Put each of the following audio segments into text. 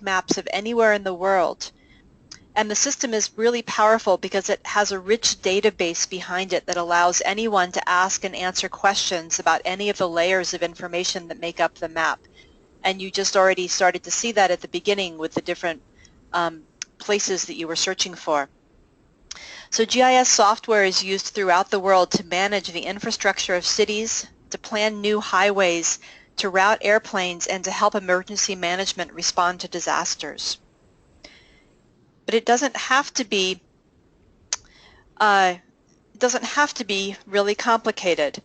maps of anywhere in the world. And the system is really powerful because it has a rich database behind it that allows anyone to ask and answer questions about any of the layers of information that make up the map. And you just already started to see that at the beginning with the different places that you were searching for. So GIS software is used throughout the world to manage the infrastructure of cities, to plan new highways, to route airplanes, and to help emergency management respond to disasters. But it doesn't have to be really complicated.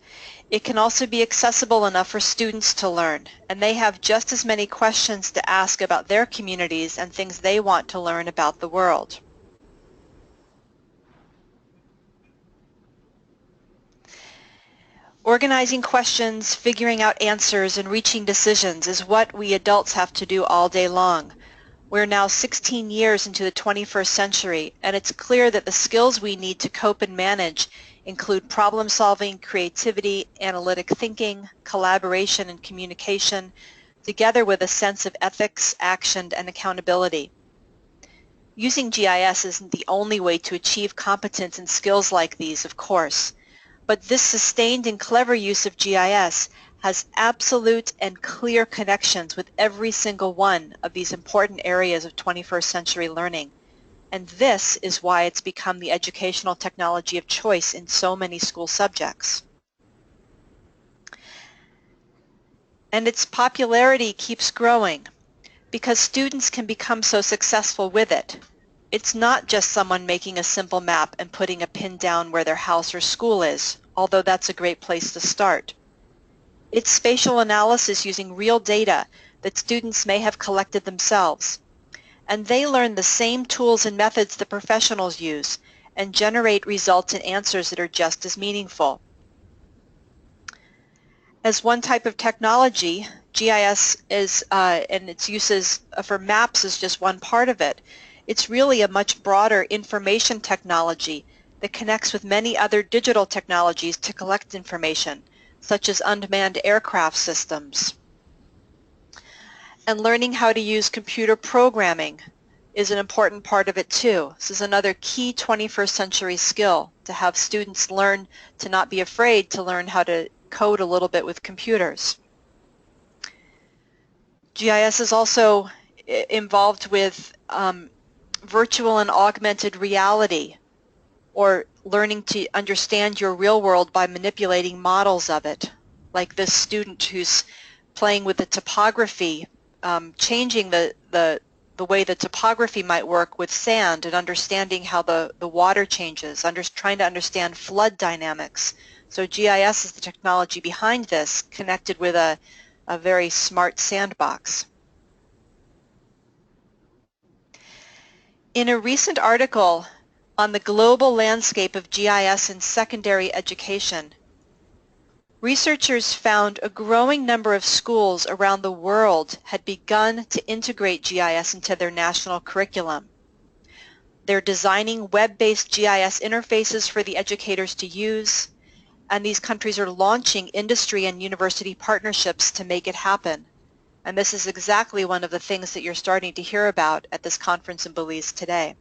It can also be accessible enough for students to learn, and they have just as many questions to ask about their communities and things they want to learn about the world. Organizing questions, figuring out answers, and reaching decisions is what we adults have to do all day long. We're now 16 years into the 21st century, and it's clear that the skills we need to cope and manage include problem solving, creativity, analytic thinking, collaboration, and communication, together with a sense of ethics, action, and accountability. Using GIS isn't the only way to achieve competence and skills like these, of course, but this sustained and clever use of GIS has absolute and clear connections with every single one of these important areas of 21st century learning. And this is why it's become the educational technology of choice in so many school subjects. And its popularity keeps growing because students can become so successful with it. It's not just someone making a simple map and putting a pin down where their house or school is, although that's a great place to start. It's spatial analysis using real data that students may have collected themselves. And they learn the same tools and methods that professionals use and generate results and answers that are just as meaningful. As one type of technology, GIS is, and its uses for maps is just one part of it. It's really a much broader information technology that connects with many other digital technologies to collect information, such as unmanned aircraft systems. And learning how to use computer programming is an important part of it too. This is another key 21st century skill, to have students learn to not be afraid to learn how to code a little bit with computers. GIS is also involved with virtual and augmented reality, or learning to understand your real world by manipulating models of it, like this student who's playing with the topography, changing the way the topography might work with sand and understanding how the water changes, trying to understand flood dynamics. So GIS is the technology behind this, connected with a very smart sandbox. In a recent article on the global landscape of GIS in secondary education, researchers found a growing number of schools around the world had begun to integrate GIS into their national curriculum. They're designing web-based GIS interfaces for the educators to use, and these countries are launching industry and university partnerships to make it happen. And this is exactly one of the things that you're starting to hear about at this conference in Belize today.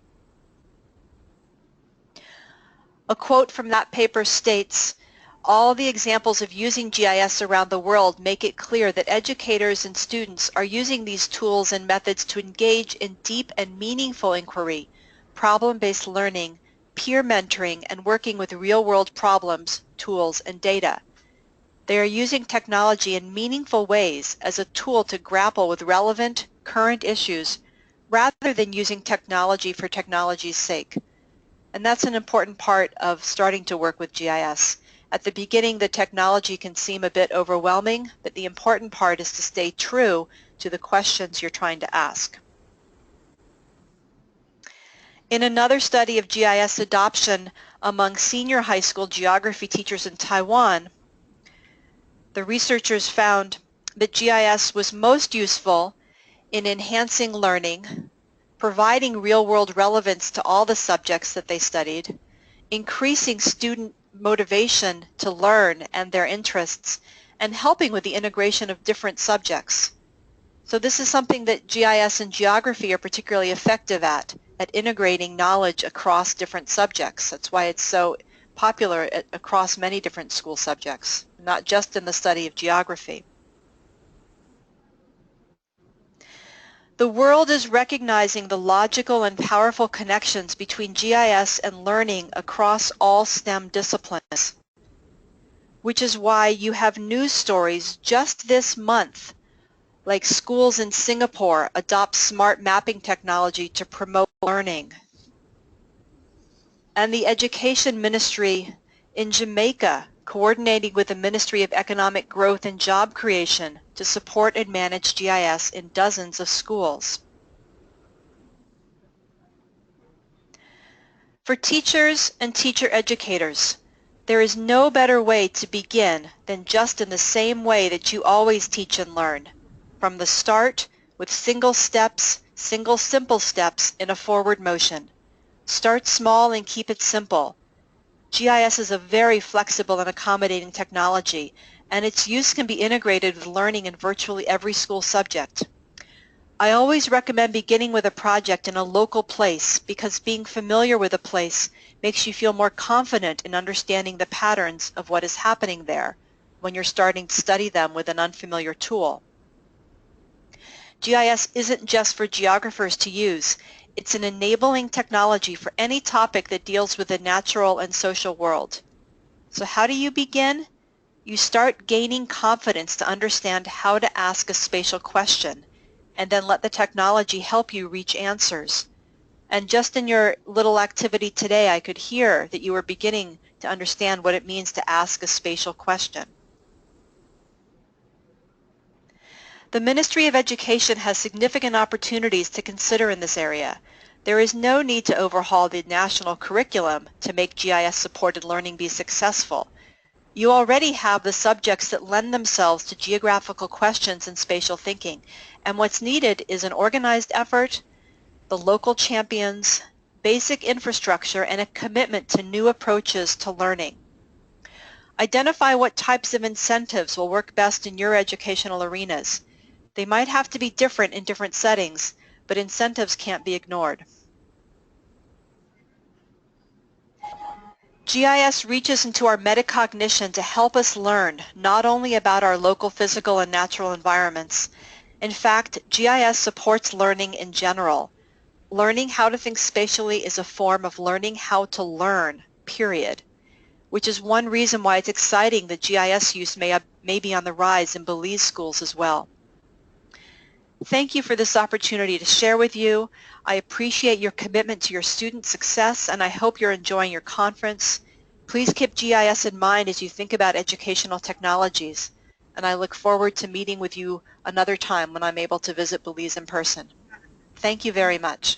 A quote from that paper states, "All the examples of using GIS around the world make it clear that educators and students are using these tools and methods to engage in deep and meaningful inquiry, problem-based learning, peer mentoring, and working with real-world problems, tools, and data. They are using technology in meaningful ways as a tool to grapple with relevant, current issues, rather than using technology for technology's sake." And that's an important part of starting to work with GIS. At the beginning, the technology can seem a bit overwhelming, but the important part is to stay true to the questions you're trying to ask. In another study of GIS adoption among senior high school geography teachers in Taiwan, the researchers found that GIS was most useful in enhancing learning, providing real-world relevance to all the subjects that they studied, increasing student motivation to learn and their interests, and helping with the integration of different subjects. So this is something that GIS and geography are particularly effective at integrating knowledge across different subjects. That's why it's so popular across many different school subjects, not just in the study of geography. The world is recognizing the logical and powerful connections between GIS and learning across all STEM disciplines, which is why you have news stories just this month, like schools in Singapore adopt smart mapping technology to promote learning, and the Education Ministry in Jamaica coordinating with the Ministry of Economic Growth and Job Creation to support and manage GIS in dozens of schools. For teachers and teacher educators, there is no better way to begin than just in the same way that you always teach and learn, from the start with single simple steps in a forward motion. Start small and keep it simple. GIS is a very flexible and accommodating technology, and its use can be integrated with learning in virtually every school subject. I always recommend beginning with a project in a local place because being familiar with a place makes you feel more confident in understanding the patterns of what is happening there when you're starting to study them with an unfamiliar tool. GIS isn't just for geographers to use. It's an enabling technology for any topic that deals with the natural and social world. So how do you begin? You start gaining confidence to understand how to ask a spatial question, and then let the technology help you reach answers. And just in your little activity today, I could hear that you were beginning to understand what it means to ask a spatial question. The Ministry of Education has significant opportunities to consider in this area. There is no need to overhaul the national curriculum to make GIS-supported learning be successful. You already have the subjects that lend themselves to geographical questions and spatial thinking, and what's needed is an organized effort, the local champions, basic infrastructure, and a commitment to new approaches to learning. Identify what types of incentives will work best in your educational arenas. They might have to be different in different settings, but incentives can't be ignored. GIS reaches into our metacognition to help us learn not only about our local physical and natural environments. In fact, GIS supports learning in general. Learning how to think spatially is a form of learning how to learn, period, which is one reason why it's exciting that GIS use may be on the rise in Belize schools as well. Thank you for this opportunity to share with you. I appreciate your commitment to your student success, and I hope you're enjoying your conference. Please keep GIS in mind as you think about educational technologies, and I look forward to meeting with you another time when I'm able to visit Belize in person. Thank you very much.